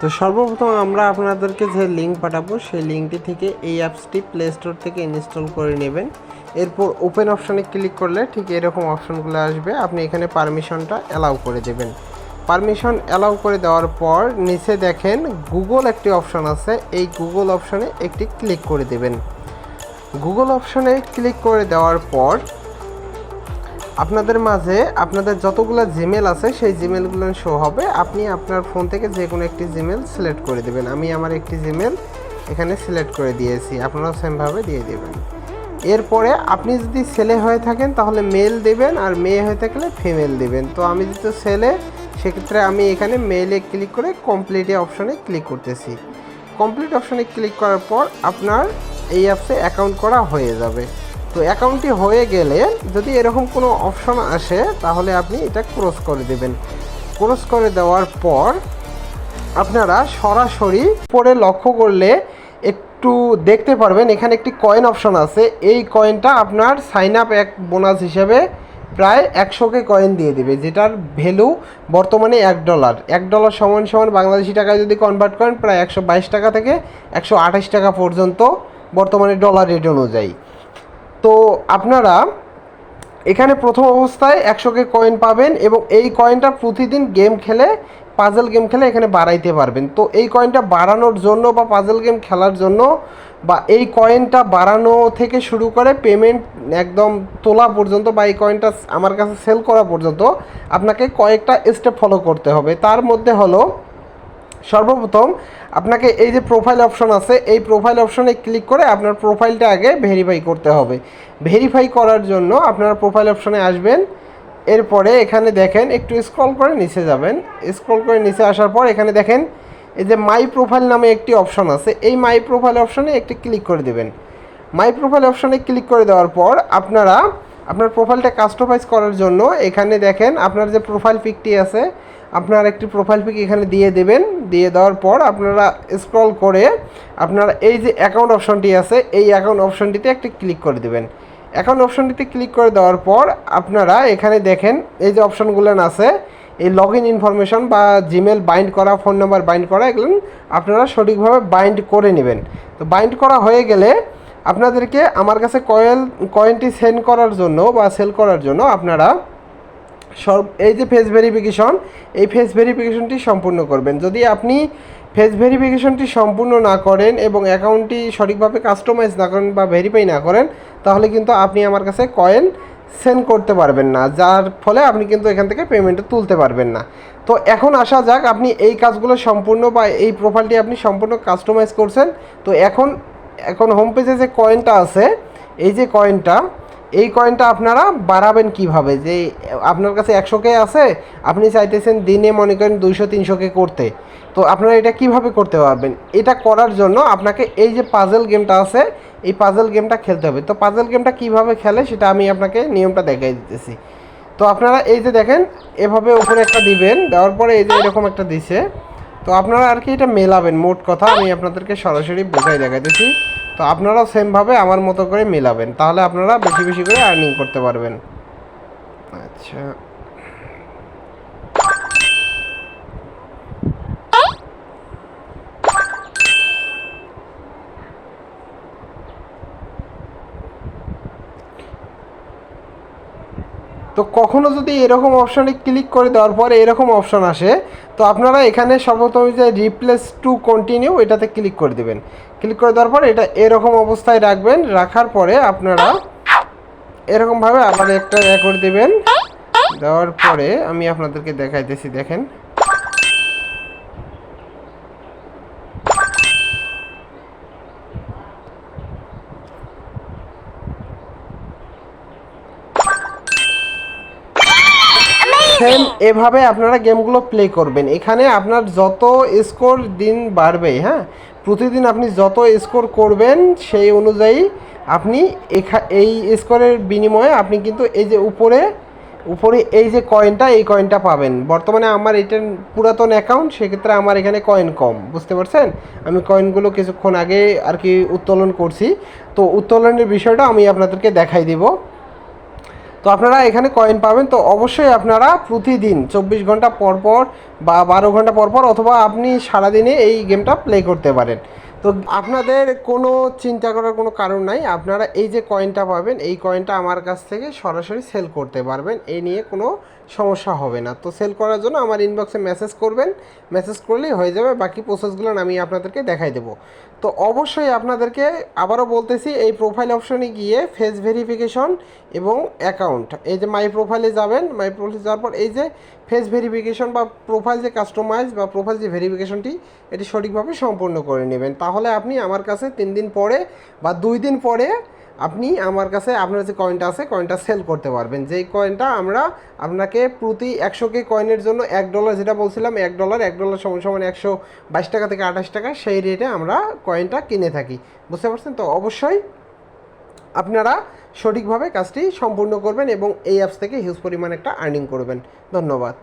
তো সর্বপ্রথম আমরা আপনাদেরকে যে লিঙ্ক পাঠাবো সেই লিঙ্কটি থেকে এই অ্যাপসটি প্লে স্টোর থেকে ইনস্টল করে নেবেন। এরপর ওপেন অপশানে ক্লিক করলে ঠিক এরকম অপশানগুলো আসবে। আপনি এখানে পারমিশনটা অ্যালাউ করে দেবেন। পারমিশন অ্যালাউ করে দেওয়ার পর নিচে দেখেন গুগল একটি অপশান আছে, এই গুগল অপশানে একটি ক্লিক করে দেবেন। গুগল অপশানে ক্লিক করে দেওয়ার পর আপনাদের মাঝে আপনাদের যতগুলো জিমেল আছে সেই জিমেলগুলো শো হবে। আপনি আপনার ফোন থেকে যে কোনো একটি জিমেল সিলেক্ট করে দেবেন। আমি আমার একটি জিমেল এখানে সিলেক্ট করে দিয়েছি, আপনারাও সেমভাবে দিয়ে দেবেন। এরপরে আপনি যদি ছেলে হয়ে থাকেন তাহলে মেল দেবেন, আর মেয়ে হয়ে থাকলে ফিমেল দেবেন। তো আমি যেহেতু ছেলে, সেক্ষেত্রে আমি এখানে মেলে ক্লিক করে কমপ্লিট অপশানে ক্লিক করতেছি। কমপ্লিট অপশানে ক্লিক করার পর আপনার এই অ্যাপসে অ্যাকাউন্ট করা হয়ে যাবে। তো অ্যাকাউন্টটি হয়ে গেলে যদি এরকম কোনো অপশন আসে তাহলে আপনি এটা ক্রস করে দেবেন। ক্রস করে দেওয়ার পর আপনারা সরাসরি পরে লক্ষ্য করলে একটু দেখতে পারবেন এখানে একটি কয়েন অপশন আছে। এই কয়েনটা আপনার সাইন আপ এক বোনাস হিসেবে প্রায় 100কে কয়েন দিয়ে দেবে, যেটার ভ্যালু বর্তমানে $1। $1 সমান সমান বাংলাদেশি টাকায় যদি কনভার্ট করেন প্রায় 122 টাকা থেকে 128 টাকা পর্যন্ত বর্তমানে ডলার রেট অনুযায়ী। তো আপনারা এখানে প্রথম অবস্থায় 100কে কয়েন পাবেন এবং এই কয়েনটা প্রতিদিন গেম খেলে, পাজল গেম খেলে এখানে বাড়াইতে পারবেন। তো এই কয়েনটা বাড়ানোর জন্য বা পাজল গেম খেলার জন্য বা এই কয়েনটা বাড়ানো থেকে শুরু করে পেমেন্ট একদম তোলা পর্যন্ত বা এই কয়েনটা আমার কাছে সেল করা পর্যন্ত আপনাকে কয়েকটা স্টেপ ফলো করতে হবে। তার মধ্যে হলো সর্বপ্রথম আপনাকে এই যে প্রোফাইল অপশন আছে, এই প্রোফাইল অপশনে ক্লিক করে আপনার প্রোফাইলটা আগে ভেরিফাই করতে হবে। ভেরিফাই করার জন্য আপনারা প্রোফাইল অপশনে আসবেন। এরপরে এখানে দেখেন একটু স্ক্রল করে নিচে যাবেন। স্ক্রল করে নিচে আসার পর এখানে দেখেন এই যে মাই প্রোফাইল নামে একটি অপশন আছে, এই মাই প্রোফাইল অপশনে একটি ক্লিক করে দেবেন। মাই প্রোফাইল অপশনে ক্লিক করে দেওয়ার পর আপনারা আপনার প্রোফাইলটা কাস্টমাইজ করার জন্য এখানে দেখেন আপনার যে প্রোফাইল পিকটি আছে, আপনার একটি প্রোফাইল পিক এখানে দিয়ে দেবেন। দিয়ে দেওয়ার পর আপনারা স্ক্রল করে আপনারা এই যে অ্যাকাউন্ট অপশনটি আছে, এই অ্যাকাউন্ট অপশনটিতে একটি ক্লিক করে দেবেন। অ্যাকাউন্ট অপশনটিতে ক্লিক করে দেওয়ার পর আপনারা এখানে দেখেন এই যে অপশনগুলো আছে, এই লগ ইন ইনফরমেশন বা জিমেল বাইন্ড করা, ফোন নাম্বার বাইন্ড করা, এগুলো আপনারা সঠিকভাবে বাইন্ড করে নেবেন। তো বাইন্ড করা হয়ে গেলে আপনাদেরকে আমার কাছে কয়েনটি সেন্ড করার জন্য বা সেল করার জন্য আপনারা এই যে ফেস ভেরিফিকেশন, এই ফেস ভেরিফিকেশনটি সম্পূর্ণ করবেন। যদি আপনি ফেস ভেরিফিকেশনটি সম্পূর্ণ না করেন এবং অ্যাকাউন্টটি সঠিকভাবে কাস্টমাইজ না করেন বা ভেরিফাই না করেন তাহলে কিন্তু আপনি আমার কাছে কয়েন সেন্ড করতে পারবেন না, যার ফলে আপনি কিন্তু এখান থেকে পেমেন্টটা তুলতে পারবেন না। তো এখন আসা যাক, আপনি এই কাজগুলো সম্পূর্ণ বা এই প্রোফাইলটি আপনি সম্পূর্ণ কাস্টমাইজ করছেন। তো এখন হোম পেজে যে কয়েনটা আছে, এই যে কয়েনটা, এই কয়েনটা আপনারা বাড়াবেন কিভাবে? যে আপনার কাছে 100কে আছে, আপনি চাইতেছেন দিনে মনে করেন 200-300কে করতে, তো আপনারা এটা কিভাবে করতে পারবেন? এটা করার জন্য আপনাকে এই যে পাজল গেমটা আছে, এই পাজল গেমটা খেলতে হবে। তো পাজল গেমটা কিভাবে খেলে সেটা আমি আপনাকে নিয়মটা দেখাই দিতেছি। তো আপনারা এই যে দেখেন এভাবে উপরে একটা দিবেন, দেওয়ার পরে এই যে এরকম একটা দিছে। তো আপনারা আর কি এটা মেলাবেন, মোট কথা আমি আপনাদেরকে সরাসরি বোঝাই দেখাইতেছি। তো আপনারাও সেমভাবে আমার মতো করে মেলাবেন, তাহলে আপনারা বেশি বেশি করে আর্নিং করতে পারবেন। আচ্ছা, তো কখনো যদি এরকম অপশানে ক্লিক করে দেওয়ার পরে এরকম অপশান আসে, তো আপনারা এখানে সর্বপ্রথম যে রিপ্লেস টু কন্টিনিউ এটাতে ক্লিক করে দেবেন। ক্লিক করে দেওয়ার পরে এটা এরকম অবস্থায় রাখবেন। রাখার পরে আপনারা এরকমভাবে আবার একটা করে দেবেন। দেওয়ার পরে আমি আপনাদেরকে দেখাইতেছি, দেখেন সেম এভাবে আপনারা গেমগুলো প্লে করবেন। এখানে আপনার যত স্কোর দিন বাড়বে, হ্যাঁ, প্রতিদিন আপনি যত স্কোর করবেন সেই অনুযায়ী আপনি এই স্কোরের বিনিময়ে আপনি কিন্তু এই যে উপরে এই যে কয়েনটা, এই কয়েনটা পাবেন। বর্তমানে আমার এটা পুরাতন অ্যাকাউন্ট, সেক্ষেত্রে আমার এখানে কয়েন কম, বুঝতে পারছেন? আমি কয়েনগুলো কিছুক্ষণ আগে আর কি উত্তোলন করছি, তো উত্তোলনের বিষয়টা আমি আপনাদেরকে দেখাই দিব। তো তো আপনারা এখানে কয়েন পাবেন। তো অবশ্যই আপনারা প্রতিদিন 24 ঘন্টা পর পর বা 12 ঘন্টা পর পর অথবা আপনি সারাদিনে এই গেমটা প্লে করতে পারেন। তো আপনাদের কোনো চিন্তা করার কোনো কারণ নাই, আপনারা এই যে কয়েনটা পাবেন এই কয়েনটা আমার কাছ থেকে সরাসরি সেল করতে পারবেন, এই নিয়ে কোনো সমস্যা হবে না। তো সেল করার জন্য আমার ইনবক্সে মেসেজ করবেন, মেসেজ করলেই হয়ে যাবে, বাকি প্রসেসগুলো আমি আপনাদেরকে দেখাই দেবো। তো অবশ্যই আপনাদেরকে আবারও বলতেছি, এই প্রোফাইল অপশনে গিয়ে ফেস ভেরিফিকেশন এবং অ্যাকাউন্ট, এই যে মাই প্রোফাইলে যাবেন, মাই প্রোফাইলে যাওয়ার পর এই যে ফেস ভেরিফিকেশন বা প্রোফাইল যে কাস্টমাইজ বা প্রোফাইল যে ভেরিফিকেশনটি এটি সঠিকভাবে সম্পূর্ণ করে নেবেন। তাহলে আপনি আমার কাছে 3 দিন পরে বা 2 দিন পরে আপনি আমার কাছে আপনার যে কয়েনটা আছে কয়েনটা সেল করতে পারবেন। যেই কয়েনটা আমরা আপনাকে প্রতি 100K কয়েনের জন্য $1 যেটা বলছিলাম, $1 সমান সমান 122 টাকা থেকে 28 টাকা, সেই রেটে আমরা কয়েনটা কিনে থাকি। বুঝতে পারছেন? তো অবশ্যই আপনারা সঠিকভাবে কাজটি সম্পূর্ণ করবেন এবং এই অ্যাপস থেকে হিউজ পরিমাণ একটা আর্নিং করবেন। ধন্যবাদ।